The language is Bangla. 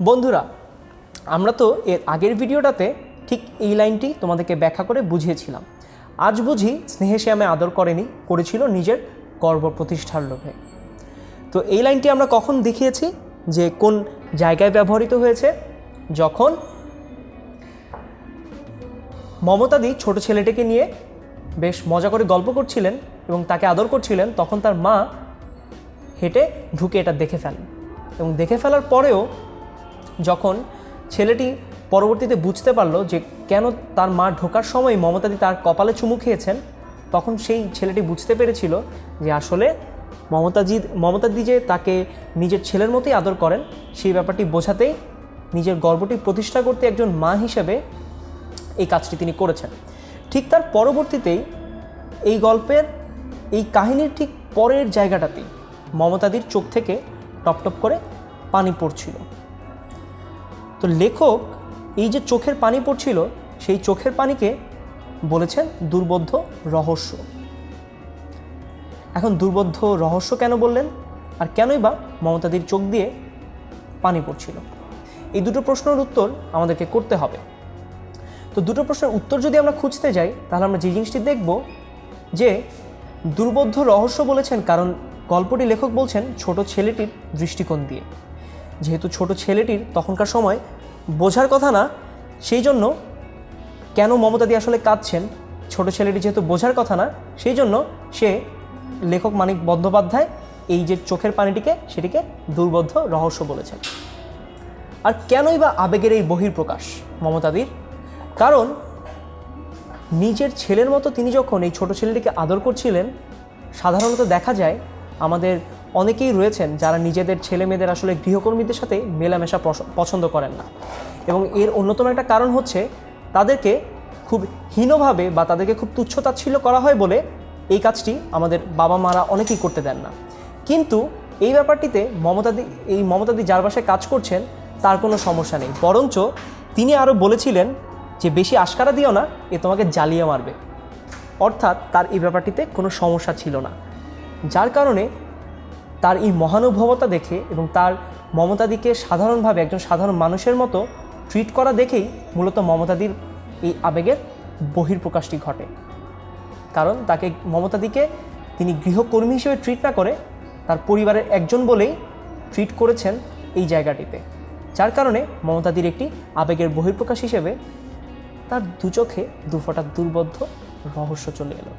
বন্ধুরা, আমরা তো এর আগের ভিডিওটাতে ঠিক এই লাইনটি তোমাদেরকে ব্যাখ্যা করে বুঝিয়েছিলাম। আজ বুঝি স্নেহে সে আমায় আদর করেছিল নিজের গর্ব প্রতিষ্ঠার লোভে। তো এই লাইনটি আমরা কখন দেখিয়েছি, যে কোন জায়গায় ব্যবহৃত হয়েছে? যখন মমতাদি ছোট ছেলেটিকে নিয়ে বেশ মজা করে গল্প করছিলেন এবং তাকে আদর করছিলেন, তখন তার মা হেঁটে ঢুকে এটা দেখে ফেলেন। এবং দেখে ফেলার পরেও যখন ছেলেটি পরবর্তীতে বুঝতে পারলো যে কেন তার মা ঢোকার সময় মমতাদি তার কপালে চুমু খেয়েছেন, তখন সেই ছেলেটি বুঝতে পেরেছিল যে আসলে মমতাদি যে তাকে নিজের ছেলের মতোই আদর করেন, সেই ব্যাপারটি বোঝাতেই নিজের গর্বটি প্রতিষ্ঠা করতে একজন মা হিসেবে এই কাজটি তিনি করেছেন। ঠিক তার পরবর্তীতেই এই গল্পের এই কাহিনীর ঠিক পরের জায়গাটাতেই মমতাদির চোখ থেকে টপটপ করে পানি পড়ছিল। তো লেখক এই যে চোখের পানি পড়ছিল, সেই চোখের পানিকে বলেছেন দুর্বোধ্য রহস্য। এখন দুর্বোধ্য রহস্য কেন বললেন, আর কেনই বা মমতাদির চোখ দিয়ে পানি পড়ছিল? এই দুটো প্রশ্নের উত্তর আমাদেরকে করতে হবে। তো দুটো প্রশ্নের উত্তর যদি আমরা খুঁজতে যাই, তাহলে আমরা যে জিনিসটি দেখব যে দুর্বোধ্য রহস্য বলেছেন কারণ গল্পটি লেখক বলছেন ছোট ছেলেটির দৃষ্টিকোণ দিয়ে। যেহেতু ছোট ছেলেটির তখনকার সময় বোঝার কথা না, সেই জন্য কেন মমতাদি আসলে কাঁদছেন, ছোট ছেলেটি যেহেতু বোঝার কথা না, সেই জন্য লেখক মানিক বন্দ্যোপাধ্যায় এই যে চোখের পানিটিকে সেটিকে দুর্বোধ্য রহস্য বলেছেন। আর কেনই বা আবেগের এই বহিঃপ্রকাশ মমতাদির? কারণ নিজের ছেলের মতো তিনি যখন এই ছোট ছেলেটিকে আদর করছিলেন, সাধারণত দেখা যায় আমাদের অনেকেই রয়েছেন যারা নিজেদের ছেলে মেয়েদের আসলে গৃহকর্মীদের সাথে মেলামেশা পছন্দ করেন না, এবং এর অন্যতম একটা কারণ হচ্ছে তাদেরকে খুব হীনভাবে বা তাদেরকে খুব তুচ্ছতাচ্ছিল্য করা হয় বলে এই কাজটি আমাদের বাবা মারা অনেকেই করতে দেন না। কিন্তু এই ব্যাপারটিতে মমতাদি যার বাসায় কাজ করছেন তার কোনো সমস্যা নেই, বরঞ্চ তিনি আরও বলেছিলেন যে বেশি আশকারা দিও না, এ তোমাকে জ্বালিয়ে মারবে। অর্থাৎ তার এই ব্যাপারটিতে কোনো সমস্যা ছিল না, যার কারণে তার এই মহানুভবতা দেখে এবং তার মমতাদিকে সাধারণভাবে একজন সাধারণ মানুষের মতো ট্রিট করা দেখেই মূলত মমতাদির এই আবেগের বহিঃপ্রকাশটি ঘটে। কারণ মমতাদিকে তিনি গৃহকর্মী হিসেবে ট্রিট না করে তার পরিবারের একজন বলেই ট্রিট করেছেন এই জায়গাটিতে, যার কারণে মমতাদির একটি আবেগের বহিঃপ্রকাশ হিসেবে তার দু চোখে দুফোঁটা দুর্বোধ্য রহস্য চলে এলো।